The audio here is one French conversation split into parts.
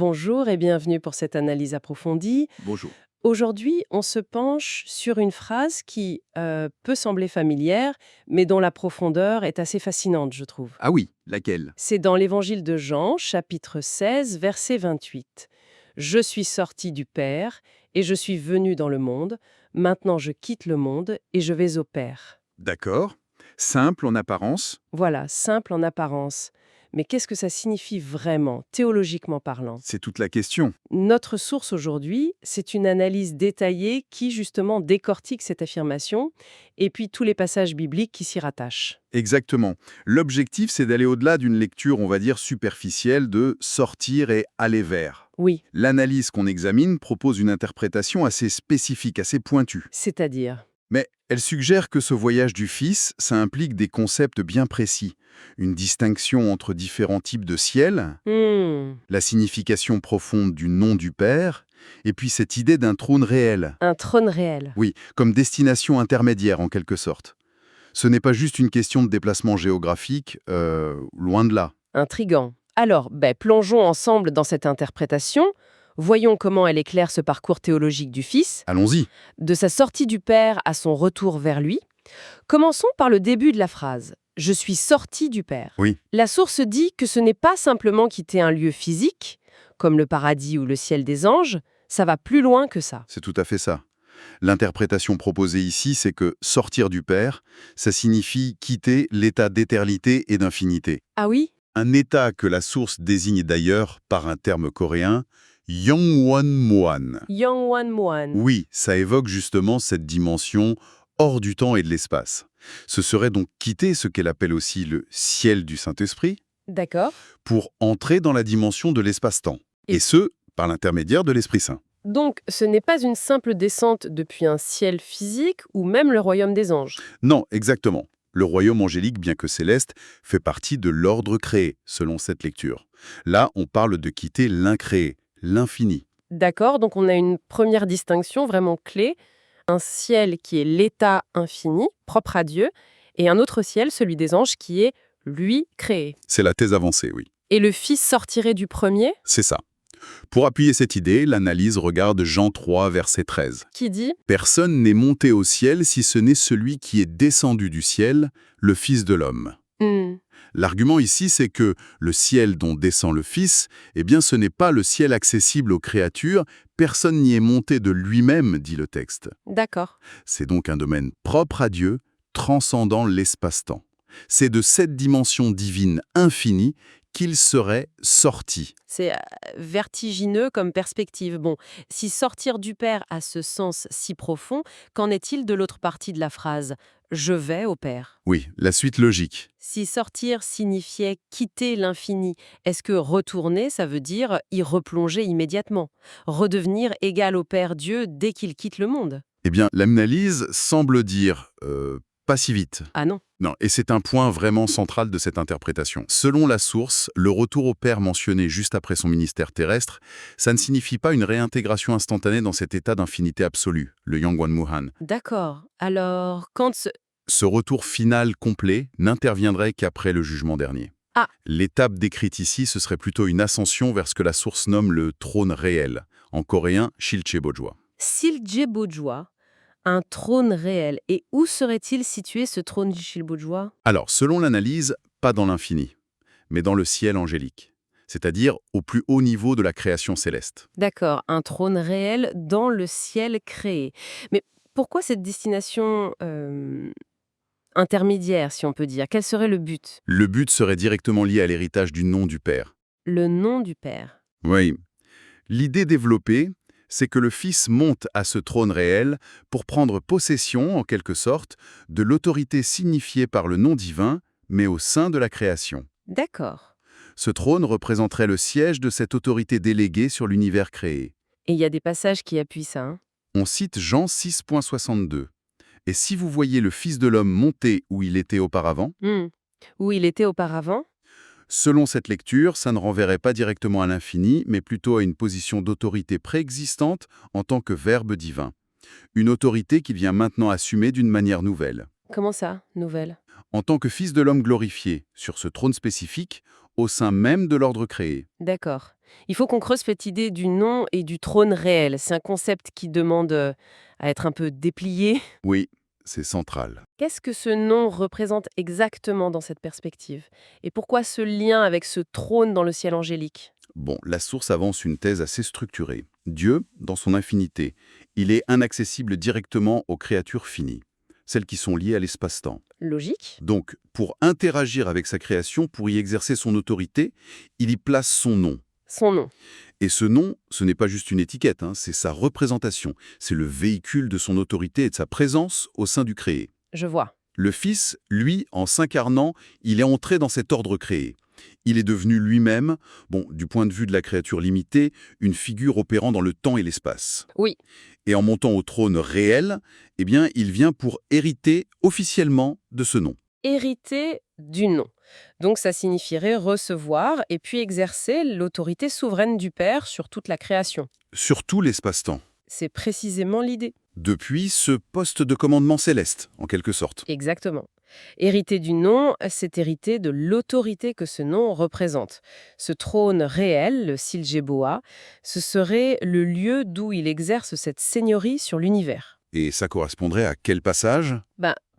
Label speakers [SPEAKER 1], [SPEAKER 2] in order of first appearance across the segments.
[SPEAKER 1] Bonjour et bienvenue pour cette analyse approfondie.
[SPEAKER 2] Bonjour.
[SPEAKER 1] Aujourd'hui, on se penche sur une phrase qui peut sembler familière, mais dont la profondeur est assez fascinante, je trouve.
[SPEAKER 2] Ah oui, laquelle?
[SPEAKER 1] C'est dans l'Évangile de Jean, chapitre 16, verset 28. Je suis sorti du Père et je suis venu dans le monde. Maintenant, je quitte le monde et je vais au Père.
[SPEAKER 2] D'accord. Simple en apparence.
[SPEAKER 1] Voilà, simple en apparence. Mais qu'est-ce que ça signifie vraiment, théologiquement parlant?
[SPEAKER 2] C'est toute la question.
[SPEAKER 1] Notre source aujourd'hui, c'est une analyse détaillée qui justement décortique cette affirmation et puis tous les passages bibliques qui s'y rattachent.
[SPEAKER 2] Exactement. L'objectif, c'est d'aller au-delà d'une lecture, on va dire, superficielle de sortir et aller vers.
[SPEAKER 1] Oui,
[SPEAKER 2] L'analyse qu'on examine propose une interprétation assez spécifique, assez pointue.
[SPEAKER 1] c'est-à-dire.
[SPEAKER 2] Mais elle suggère que ce voyage du Fils, ça implique des concepts bien précis. Une distinction entre différents types de ciel,
[SPEAKER 1] Hmm,
[SPEAKER 2] la signification profonde du nom du Père, et puis cette idée d'un trône réel.
[SPEAKER 1] un trône réel.
[SPEAKER 2] Oui, comme destination intermédiaire en quelque sorte. Ce n'est pas juste une question de déplacement géographique, loin de là.
[SPEAKER 1] Intriguant. Alors, plongeons ensemble dans cette interprétation. Voyons comment elle éclaire ce parcours théologique du Fils,
[SPEAKER 2] Allons-y.
[SPEAKER 1] de sa sortie du Père à son retour vers lui. Commençons par le début de la phrase. Je suis sorti du Père.
[SPEAKER 2] Oui,
[SPEAKER 1] La source dit que ce n'est pas simplement quitter un lieu physique, comme le paradis ou le ciel des anges, ça va plus loin que ça.
[SPEAKER 2] c'est tout à fait ça. L'interprétation proposée ici, c'est que sortir du Père, ça signifie quitter l'état d'éternité et d'infinité.
[SPEAKER 1] Ah oui?
[SPEAKER 2] Un état que la source désigne d'ailleurs par un terme coréen, Yongwon-moan.
[SPEAKER 1] Yongwan-moan.
[SPEAKER 2] Oui, ça évoque justement cette dimension hors du temps et de l'espace. Ce serait donc quitter ce qu'elle appelle aussi le ciel du Saint-Esprit,
[SPEAKER 1] D'accord.
[SPEAKER 2] pour entrer dans la dimension de l'espace-temps.
[SPEAKER 1] Et-
[SPEAKER 2] Et ce, par l'intermédiaire de l'Esprit Saint.
[SPEAKER 1] Donc, ce n'est pas une simple descente depuis un ciel physique ou même le royaume des anges.
[SPEAKER 2] Non, exactement. Le royaume angélique, bien que céleste, fait partie de l'ordre créé, selon cette lecture. Là, on parle de quitter l'incréé, l'infini.
[SPEAKER 1] D'accord, donc on a une première distinction vraiment clé, un ciel qui est l'état infini, propre à Dieu, et un autre ciel, celui des anges, qui est, lui, créé.
[SPEAKER 2] C'est la thèse avancée, oui.
[SPEAKER 1] Et le Fils sortirait du premier,
[SPEAKER 2] C'est ça. Pour appuyer cette idée, l'analyse regarde Jean 3, verset 13.
[SPEAKER 1] qui dit
[SPEAKER 2] Personne n'est monté au ciel si ce n'est celui qui est descendu du ciel, le Fils de l'homme.
[SPEAKER 1] Hmm,
[SPEAKER 2] L'argument ici, c'est que le ciel dont descend le Fils, eh bien ce n'est pas le ciel accessible aux créatures, personne n'y est monté de lui-même, dit le texte.
[SPEAKER 1] d'accord.
[SPEAKER 2] C'est donc un domaine propre à Dieu, transcendant l'espace-temps. C'est de cette dimension divine infinie qu'il serait sorti.
[SPEAKER 1] C'est vertigineux comme perspective. Bon, si sortir du Père a ce sens si profond, qu'en est-il de l'autre partie de la phrase « Je vais au Père » ?
[SPEAKER 2] Oui, la suite logique.
[SPEAKER 1] Si sortir signifiait quitter l'infini, est-ce que retourner, ça veut dire y replonger immédiatement, redevenir égal au Père Dieu dès qu'il quitte le monde?
[SPEAKER 2] Eh bien, l'analyse semble dire pas si vite.
[SPEAKER 1] Ah non.
[SPEAKER 2] Non, et c'est un point vraiment central de cette interprétation. Selon la source, le retour au Père mentionné juste après son ministère terrestre, ça ne signifie pas une réintégration instantanée dans cet état d'infinité absolue, le Yangwan-Muhan.
[SPEAKER 1] D'accord. Alors, quand
[SPEAKER 2] Ce retour final complet n'interviendrait qu'après le jugement dernier.
[SPEAKER 1] Ah.
[SPEAKER 2] L'étape décrite ici, ce serait plutôt une ascension vers ce que la source nomme le trône réel, en coréen Shilchebojwa.
[SPEAKER 1] Silje-Bojwa, un trône réel, et où serait-il situé ce trône Shilbojwa?
[SPEAKER 2] Alors, selon l'analyse, pas dans l'infini, mais dans le ciel angélique, c'est-à-dire au plus haut niveau de la création céleste.
[SPEAKER 1] D'accord, un trône réel dans le ciel créé. Mais pourquoi cette destination intermédiaire, si on peut dire? Quel serait le but?
[SPEAKER 2] Le but serait directement lié à l'héritage du nom du Père.
[SPEAKER 1] Le nom du Père.
[SPEAKER 2] Oui. L'idée développée, c'est que le Fils monte à ce trône réel pour prendre possession, en quelque sorte, de l'autorité signifiée par le nom divin, mais au sein de la création.
[SPEAKER 1] D'accord.
[SPEAKER 2] Ce trône représenterait le siège de cette autorité déléguée sur l'univers créé.
[SPEAKER 1] Et il y a des passages qui appuient ça, hein?
[SPEAKER 2] On cite Jean 6.62. Et si vous voyez le Fils de l'homme monter où il était auparavant,
[SPEAKER 1] Hmm. Où il était auparavant?
[SPEAKER 2] selon cette lecture, ça ne renverrait pas directement à l'infini, mais plutôt à une position d'autorité préexistante en tant que verbe divin. Une autorité qu'il vient maintenant assumer d'une manière nouvelle.
[SPEAKER 1] Comment ça, nouvelle?
[SPEAKER 2] En tant que Fils de l'homme glorifié, sur ce trône spécifique, au sein même de l'ordre créé.
[SPEAKER 1] D'accord. Il faut qu'on creuse cette idée du nom et du trône réel. C'est un concept qui demande à être un peu déplié.
[SPEAKER 2] Oui, c'est central.
[SPEAKER 1] Qu'est-ce que ce nom représente exactement dans cette perspective? Et pourquoi ce lien avec ce trône dans le ciel angélique?
[SPEAKER 2] Bon, la source avance une thèse assez structurée. Dieu, dans son infinité, il est inaccessible directement aux créatures finies, celles qui sont liées à l'espace-temps.
[SPEAKER 1] Logique?
[SPEAKER 2] Donc, pour interagir avec sa création, pour y exercer son autorité, il y place son nom.
[SPEAKER 1] Son nom.
[SPEAKER 2] Et ce nom, ce n'est pas juste une étiquette, hein, c'est sa représentation. C'est le véhicule de son autorité et de sa présence au sein du créé.
[SPEAKER 1] Je vois.
[SPEAKER 2] Le Fils, lui, en s'incarnant, il est entré dans cet ordre créé. Il est devenu lui-même, bon, du point de vue de la créature limitée, une figure opérant dans le temps et l'espace.
[SPEAKER 1] Oui.
[SPEAKER 2] Et en montant au trône réel, eh bien, il vient pour hériter officiellement de ce nom.
[SPEAKER 1] Hériter du nom. Donc ça signifierait recevoir et puis exercer l'autorité souveraine du Père sur toute la création.
[SPEAKER 2] Surtout l'espace-temps.
[SPEAKER 1] C'est précisément l'idée.
[SPEAKER 2] Depuis ce poste de commandement céleste, en quelque sorte.
[SPEAKER 1] Exactement. Hériter du nom, c'est hériter de l'autorité que ce nom représente. Ce trône réel, le Silgéboa, ce serait le lieu d'où il exerce cette seigneurie sur l'univers.
[SPEAKER 2] Et ça correspondrait à quel passage?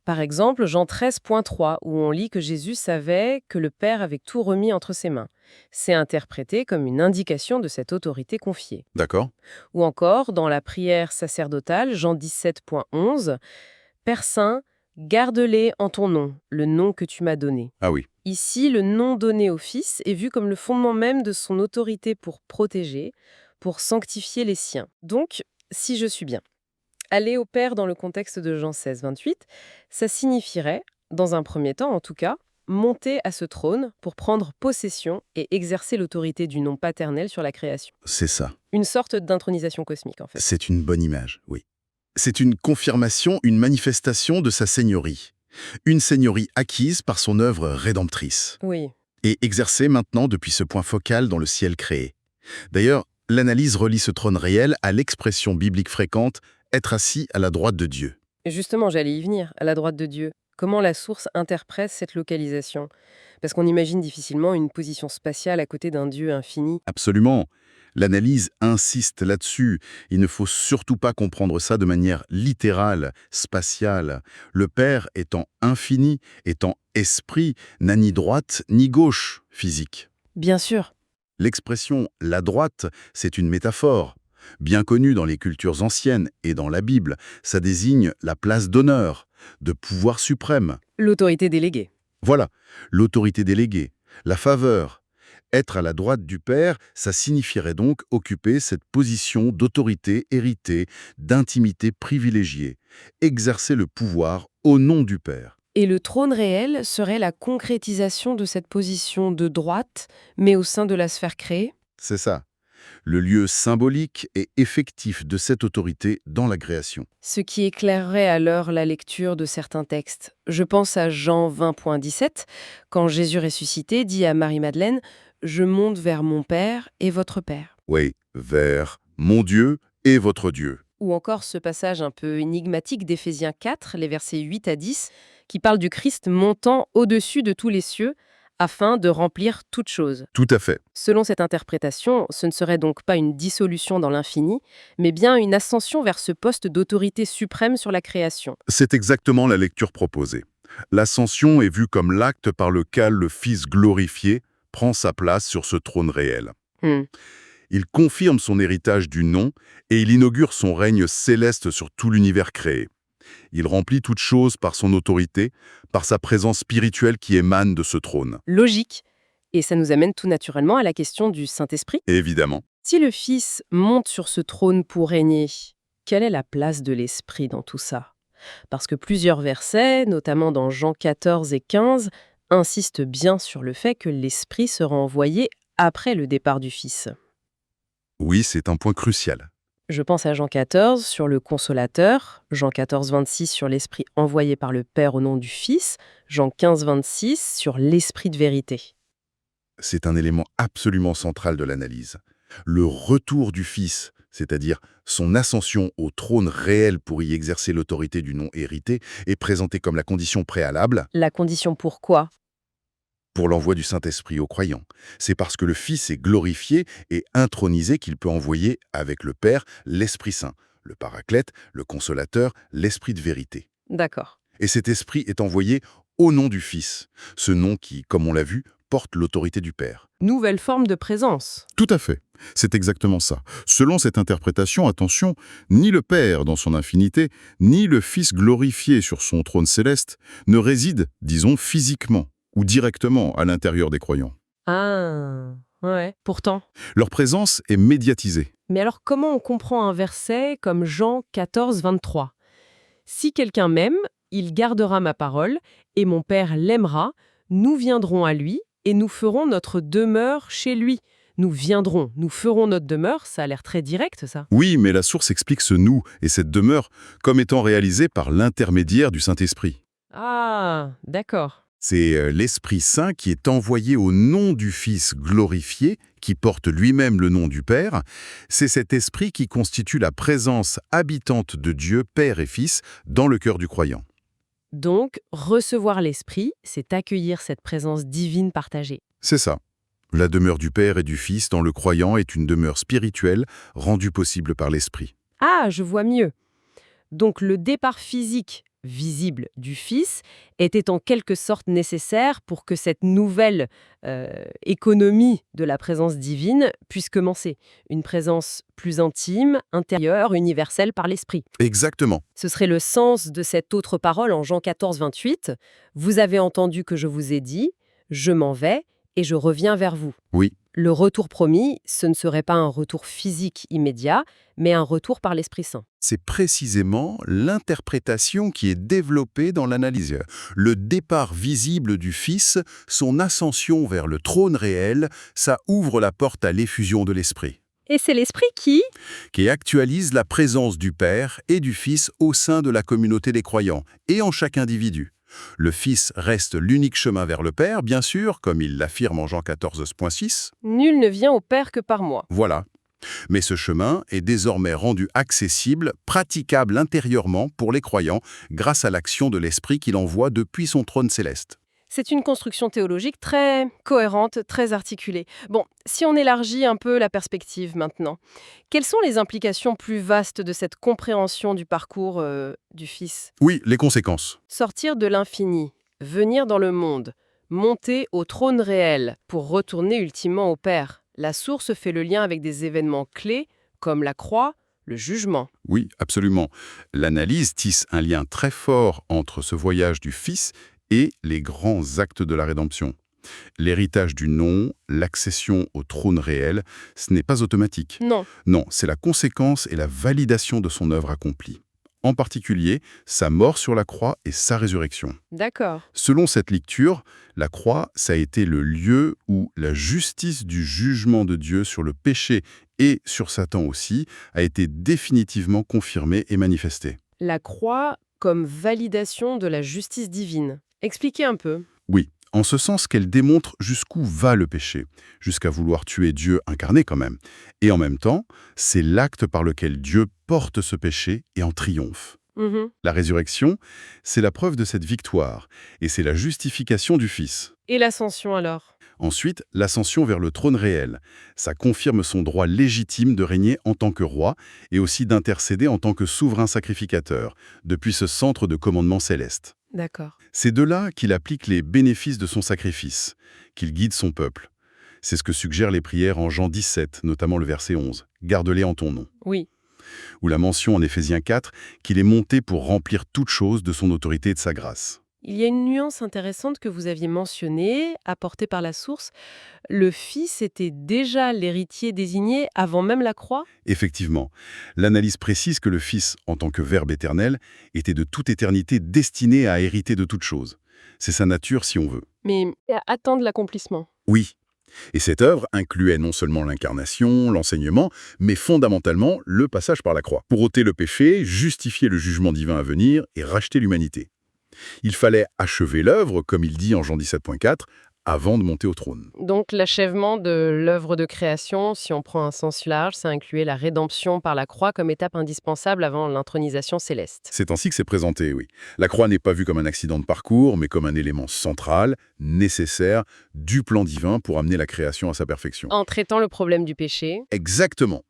[SPEAKER 1] Par exemple, Jean 13.3, où on lit que Jésus savait que le Père avait tout remis entre ses mains. C'est interprété comme une indication de cette autorité confiée.
[SPEAKER 2] D'accord.
[SPEAKER 1] Ou encore, dans la prière sacerdotale, Jean 17.11, Père Saint, garde-les en ton nom, le nom que tu m'as donné.
[SPEAKER 2] Ah oui.
[SPEAKER 1] Ici, le nom donné au Fils est vu comme le fondement même de son autorité pour protéger, pour sanctifier les siens. Donc, si je suis bien, aller au Père dans le contexte de Jean 16.28, ça signifierait, dans un premier temps en tout cas, monter à ce trône pour prendre possession et exercer l'autorité du nom paternel sur la création.
[SPEAKER 2] C'est ça.
[SPEAKER 1] Une sorte d'intronisation cosmique en fait.
[SPEAKER 2] C'est une bonne image, oui. C'est une confirmation, une manifestation de sa seigneurie. Une seigneurie acquise par son œuvre rédemptrice.
[SPEAKER 1] Oui.
[SPEAKER 2] Et exercée maintenant depuis ce point focal dans le ciel créé. D'ailleurs, l'analyse relie ce trône réel à l'expression biblique fréquente « être assis à la droite de Dieu ».
[SPEAKER 1] Et justement, j'allais y venir, à la droite de Dieu. Comment la source interprète cette localisation? Parce qu'on imagine difficilement une position spatiale à côté d'un Dieu infini.
[SPEAKER 2] Absolument. L'analyse insiste là-dessus. Il ne faut surtout pas comprendre ça de manière littérale, spatiale. Le Père étant infini, étant esprit, n'a ni droite ni gauche physique.
[SPEAKER 1] Bien sûr.
[SPEAKER 2] L'expression « la droite », c'est une métaphore. Bien connue dans les cultures anciennes et dans la Bible, ça désigne la place d'honneur, de pouvoir suprême.
[SPEAKER 1] L'autorité déléguée.
[SPEAKER 2] Voilà, l'autorité déléguée, la faveur. Être à la droite du Père, ça signifierait donc occuper cette position d'autorité héritée, d'intimité privilégiée, exercer le pouvoir au nom du Père.
[SPEAKER 1] Et le trône réel serait la concrétisation de cette position de droite, mais au sein de la sphère créée?
[SPEAKER 2] C'est ça, le lieu symbolique et effectif de cette autorité dans la création.
[SPEAKER 1] Ce qui éclairerait alors la lecture de certains textes. Je pense à Jean 20.17, quand Jésus ressuscité dit à Marie-Madeleine « Je monte vers mon Père et votre Père ».
[SPEAKER 2] Oui, vers mon Dieu et votre Dieu.
[SPEAKER 1] Ou encore ce passage un peu énigmatique d'Éphésiens 4, les versets 8 à 10, qui parle du Christ montant au-dessus de tous les cieux, afin de remplir toute chose.
[SPEAKER 2] Tout à fait.
[SPEAKER 1] Selon cette interprétation, ce ne serait donc pas une dissolution dans l'infini, mais bien une ascension vers ce poste d'autorité suprême sur la création.
[SPEAKER 2] C'est exactement la lecture proposée. L'ascension est vue comme l'acte par lequel le Fils glorifié prend sa place sur ce trône réel. Il confirme son héritage du nom et il inaugure son règne céleste sur tout l'univers créé. Il remplit toute chose par son autorité, par sa présence spirituelle qui émane de ce trône.
[SPEAKER 1] Logique. Et ça nous amène tout naturellement à la question du Saint-Esprit.
[SPEAKER 2] Évidemment.
[SPEAKER 1] Si le Fils monte sur ce trône pour régner, quelle est la place de l'Esprit dans tout ça? Parce que plusieurs versets, notamment dans Jean 14 et 15, insistent bien sur le fait que l'Esprit sera envoyé après le départ du Fils.
[SPEAKER 2] Oui, c'est un point crucial.
[SPEAKER 1] Je pense à Jean 14 sur le Consolateur, Jean 14, 26 sur l'Esprit envoyé par le Père au nom du Fils, Jean 15, 26 sur l'Esprit de vérité.
[SPEAKER 2] C'est un élément absolument central de l'analyse. Le retour du Fils, c'est-à-dire son ascension au trône réel pour y exercer l'autorité du nom hérité, est présenté comme la condition préalable.
[SPEAKER 1] La condition pour quoi?
[SPEAKER 2] pour l'envoi du Saint-Esprit aux croyants. C'est parce que le Fils est glorifié et intronisé qu'il peut envoyer avec le Père l'Esprit Saint, le Paraclète, le Consolateur, l'Esprit de vérité.
[SPEAKER 1] D'accord.
[SPEAKER 2] Et cet Esprit est envoyé au nom du Fils, ce nom qui, comme on l'a vu, porte l'autorité du Père.
[SPEAKER 1] Nouvelle forme de présence.
[SPEAKER 3] Tout à fait. C'est exactement ça. Selon cette interprétation, attention, ni le Père dans son infinité, ni le Fils glorifié sur son trône céleste ne résident, disons, physiquement ou directement à l'intérieur des croyants.
[SPEAKER 1] Ah, ouais. Pourtant.
[SPEAKER 3] Leur présence est médiatisée.
[SPEAKER 1] Mais alors comment on comprend un verset comme Jean 14, 23 ? Si quelqu'un m'aime, il gardera ma parole, et mon Père l'aimera, nous viendrons à lui, et nous ferons notre demeure chez lui. Nous viendrons, nous ferons notre demeure, ça a l'air très direct, ça.
[SPEAKER 3] Oui, mais la source explique ce « nous » et cette demeure comme étant réalisée par l'intermédiaire du Saint-Esprit.
[SPEAKER 1] Ah, d'accord.
[SPEAKER 2] C'est l'Esprit Saint qui est envoyé au nom du Fils glorifié, qui porte lui-même le nom du Père. C'est cet Esprit qui constitue la présence habitante de Dieu, Père et Fils, dans le cœur du croyant.
[SPEAKER 1] Donc, recevoir l'Esprit, c'est accueillir cette présence divine partagée.
[SPEAKER 2] C'est ça. La demeure du Père et du Fils dans le croyant est une demeure spirituelle rendue possible par l'Esprit.
[SPEAKER 1] Ah, je vois mieux. Donc le départ physique, visible du Fils, était en quelque sorte nécessaire pour que cette nouvelle économie de la présence divine puisse commencer. Une présence plus intime, intérieure, universelle par l'Esprit.
[SPEAKER 2] Exactement.
[SPEAKER 1] Ce serait le sens de cette autre parole en Jean 14, 28. « Vous avez entendu que je vous ai dit, je m'en vais et je reviens vers vous. »
[SPEAKER 2] Oui.
[SPEAKER 1] Le retour promis, ce ne serait pas un retour physique immédiat, mais un retour par l'Esprit Saint.
[SPEAKER 2] C'est précisément l'interprétation qui est développée dans l'analyse. Le départ visible du Fils, son ascension vers le trône réel, ça ouvre la porte à l'effusion de l'Esprit,
[SPEAKER 1] Et c'est l'Esprit
[SPEAKER 2] qui actualise la présence du Père et du Fils au sein de la communauté des croyants et en chaque individu. Le Fils reste l'unique chemin vers le Père, bien sûr, comme il l'affirme en Jean 14,6.
[SPEAKER 1] Nul ne vient au Père que par moi.
[SPEAKER 2] Voilà. Mais ce chemin est désormais rendu accessible, praticable intérieurement pour les croyants grâce à l'action de l'Esprit qu'il envoie depuis son trône céleste.
[SPEAKER 1] C'est une construction théologique très cohérente, très articulée. Bon, si on élargit un peu la perspective maintenant, quelles sont les implications plus vastes de cette compréhension du parcours du Fils ?
[SPEAKER 2] Oui, les conséquences.
[SPEAKER 1] Sortir de l'infini, venir dans le monde, monter au trône réel pour retourner ultimement au Père. La source fait le lien avec des événements clés comme la croix, le jugement.
[SPEAKER 2] Oui, absolument. L'analyse tisse un lien très fort entre ce voyage du Fils et les grands actes de la rédemption. L'héritage du nom, l'accession au trône réel, ce n'est pas automatique.
[SPEAKER 1] Non.
[SPEAKER 2] Non, c'est la conséquence et la validation de son œuvre accomplie. En particulier, sa mort sur la croix et sa résurrection.
[SPEAKER 1] D'accord.
[SPEAKER 2] Selon cette lecture, la croix, ça a été le lieu où la justice du jugement de Dieu sur le péché et sur Satan aussi a été définitivement confirmée et manifestée.
[SPEAKER 1] La croix comme validation de la justice divine. Expliquez un peu.
[SPEAKER 2] Oui, en ce sens qu'elle démontre jusqu'où va le péché, jusqu'à vouloir tuer Dieu incarné quand même. Et en même temps, c'est l'acte par lequel Dieu porte ce péché et en triomphe. La résurrection, c'est la preuve de cette victoire, et c'est la justification du Fils.
[SPEAKER 1] Et l'ascension alors ?
[SPEAKER 2] Ensuite, l'ascension vers le trône réel. Ça confirme son droit légitime de régner en tant que roi et aussi d'intercéder en tant que souverain sacrificateur, depuis ce centre de commandement céleste.
[SPEAKER 1] D'accord.
[SPEAKER 2] C'est de là qu'il applique les bénéfices de son sacrifice, qu'il guide son peuple. C'est ce que suggèrent les prières en Jean 17, notamment le verset 11, « Garde-les en ton nom ».
[SPEAKER 1] Oui.
[SPEAKER 2] Ou la mention en Éphésiens 4 qu'il est monté pour remplir toute chose de son autorité et de sa grâce.
[SPEAKER 1] Il y a une nuance intéressante que vous aviez mentionnée, apportée par la source. Le Fils était déjà l'héritier désigné avant même la croix ?
[SPEAKER 2] Effectivement, l'analyse précise que le Fils, en tant que Verbe éternel, était de toute éternité destiné à hériter de toute chose. C'est sa nature si on veut.
[SPEAKER 1] Mais à attendre l'accomplissement.
[SPEAKER 2] Oui. Et cette œuvre incluait non seulement l'incarnation, l'enseignement, mais fondamentalement le passage par la croix, pour ôter le péché, justifier le jugement divin à venir et racheter l'humanité. Il fallait achever l'œuvre, comme il dit en Jean 17.4, avant de monter au trône.
[SPEAKER 1] Donc l'achèvement de l'œuvre de création, si on prend un sens large, ça incluait la rédemption par la croix comme étape indispensable avant l'intronisation céleste.
[SPEAKER 2] C'est ainsi que c'est présenté, oui. La croix n'est pas vue comme un accident de parcours, mais comme un élément central, nécessaire, du plan divin pour amener la création à sa perfection.
[SPEAKER 1] En traitant le problème du péché,
[SPEAKER 2] Exactement.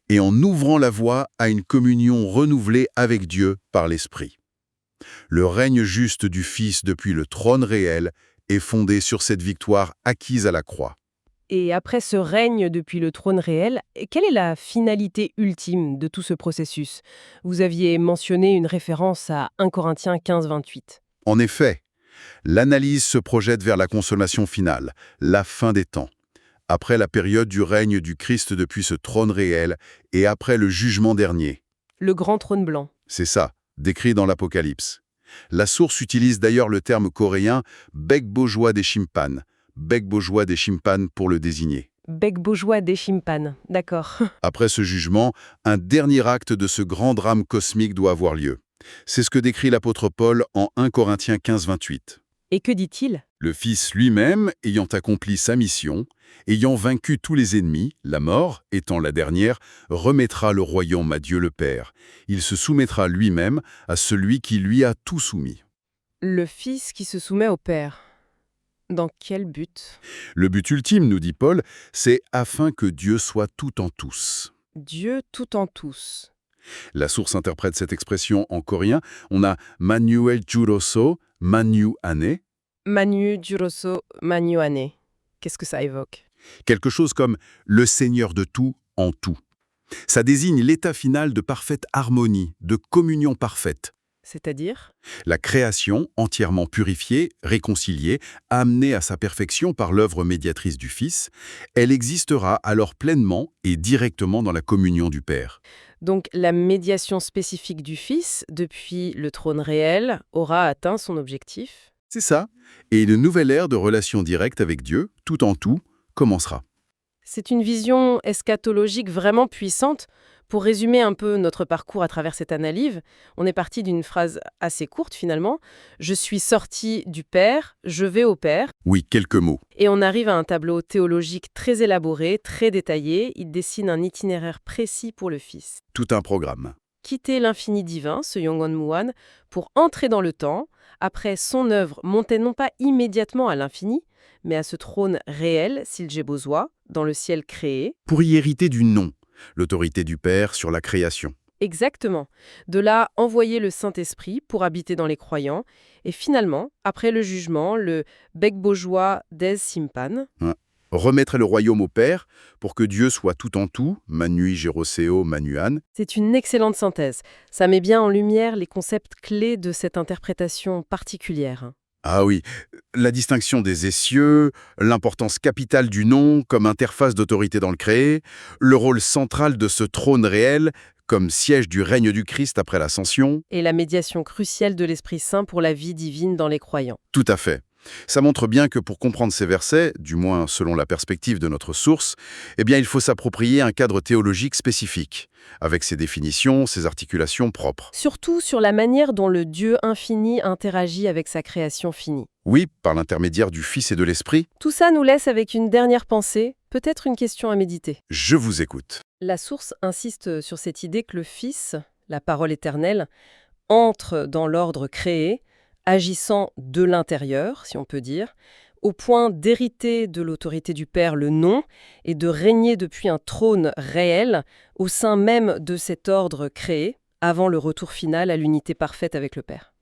[SPEAKER 2] Et en ouvrant la voie à une communion renouvelée avec Dieu par l'Esprit. Le règne juste du Fils depuis le trône réel est fondé sur cette victoire acquise à la croix.
[SPEAKER 1] et après ce règne depuis le trône réel, quelle est la finalité ultime de tout ce processus? Vous aviez mentionné une référence à 1 Corinthiens 15, 28.
[SPEAKER 2] En effet, l'analyse se projette vers la consommation finale, la fin des temps. Après la période du règne du Christ depuis ce trône réel et après le jugement dernier.
[SPEAKER 1] Le grand trône blanc.
[SPEAKER 2] C'est ça, décrit dans l'Apocalypse. La source utilise d'ailleurs le terme coréen bec bojois des chimpan, bec bojois des chimpan pour le désigner.
[SPEAKER 1] Bec bourgeois des chimpannes, d'accord.
[SPEAKER 2] Après ce jugement, un dernier acte de ce grand drame cosmique doit avoir lieu. C'est ce que décrit l'apôtre Paul en 1 Corinthiens 15, 28.
[SPEAKER 1] Et que dit-il?
[SPEAKER 2] Le Fils lui-même, ayant accompli sa mission, ayant vaincu tous les ennemis, la mort étant la dernière, remettra le royaume à Dieu le Père. Il se soumettra lui-même à celui qui lui a tout soumis.
[SPEAKER 1] Le Fils qui se soumet au Père. Dans quel but?
[SPEAKER 2] Le but ultime, nous dit Paul, c'est afin que Dieu soit tout en tous.
[SPEAKER 1] Dieu tout en tous.
[SPEAKER 2] La source interprète cette expression en coréen. On a Manuel Juroso, Manu Ane,
[SPEAKER 1] Manu Juroso Manuane. Qu'est-ce que ça évoque?
[SPEAKER 2] quelque chose comme le Seigneur de tout en tout. Ça désigne l'état final de parfaite harmonie, de communion parfaite.
[SPEAKER 1] C'est-à-dire?
[SPEAKER 2] La création, entièrement purifiée, réconciliée, amenée à sa perfection par l'œuvre médiatrice du Fils, elle existera alors pleinement et directement dans la communion du Père.
[SPEAKER 1] Donc la médiation spécifique du Fils, depuis le trône réel, aura atteint son objectif.
[SPEAKER 2] C'est ça. Et une nouvelle ère de relation directe avec Dieu, tout en tout, commencera.
[SPEAKER 1] C'est une vision eschatologique vraiment puissante. Pour résumer un peu notre parcours à travers cette analyse, on est parti d'une phrase assez courte finalement. Je suis sorti du Père, je vais au Père.
[SPEAKER 2] Oui, quelques mots.
[SPEAKER 1] Et on arrive à un tableau théologique très élaboré, très détaillé. Il dessine un itinéraire précis pour le Fils.
[SPEAKER 2] Tout un programme.
[SPEAKER 1] Quitter l'infini divin, ce Yongon Muan, pour entrer dans le temps. Après, son œuvre montait non pas immédiatement à l'infini, mais à ce trône réel, Silje-Bosoi, dans le ciel créé.
[SPEAKER 2] Pour y hériter du nom, l'autorité du Père sur la création.
[SPEAKER 1] Exactement. De là, envoyer le Saint-Esprit pour habiter dans les croyants. Et finalement, après le jugement, le Bekbojoa des Simpan.
[SPEAKER 2] Remettre le royaume au Père pour que Dieu soit tout en tout, Manui Géroseo Manuan.
[SPEAKER 1] C'est une excellente synthèse. Ça met bien en lumière les concepts clés de cette interprétation particulière.
[SPEAKER 2] Ah oui, la distinction des essieux, l'importance capitale du nom comme interface d'autorité dans le créé, le rôle central de ce trône réel comme siège du règne du Christ après l'ascension.
[SPEAKER 1] Et la médiation cruciale de l'Esprit Saint pour la vie divine dans les croyants.
[SPEAKER 2] Tout à fait. Ça montre bien que pour comprendre ces versets, du moins selon la perspective de notre source, eh bien il faut s'approprier un cadre théologique spécifique, avec ses définitions, ses articulations propres.
[SPEAKER 1] Surtout sur la manière dont le Dieu infini interagit avec sa création finie.
[SPEAKER 2] Oui, par l'intermédiaire du Fils et de l'Esprit.
[SPEAKER 1] Tout ça nous laisse avec une dernière pensée, peut-être une question à méditer.
[SPEAKER 2] Je vous écoute.
[SPEAKER 1] La source insiste sur cette idée que le Fils, la parole éternelle, entre dans l'ordre créé, agissant de l'intérieur, si on peut dire, au point d'hériter de l'autorité du Père le nom et de régner depuis un trône réel au sein même de cet ordre créé, avant le retour final à l'unité parfaite avec le Père.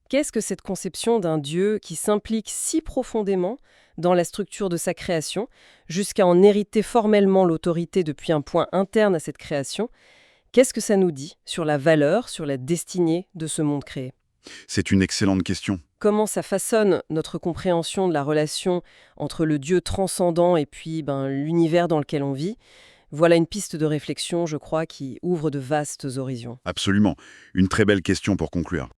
[SPEAKER 1] Qu'est-ce que cette conception d'un Dieu qui s'implique si profondément dans la structure de sa création, jusqu'à en hériter formellement l'autorité depuis un point interne à cette création? Qu'est-ce que ça nous dit sur la valeur, sur la destinée de ce monde créé?
[SPEAKER 2] C'est une excellente question.
[SPEAKER 1] Comment ça façonne notre compréhension de la relation entre le Dieu transcendant et puis l'univers dans lequel on vit? Voilà une piste de réflexion, je crois, qui ouvre de vastes horizons.
[SPEAKER 2] Absolument. Une très belle question pour conclure.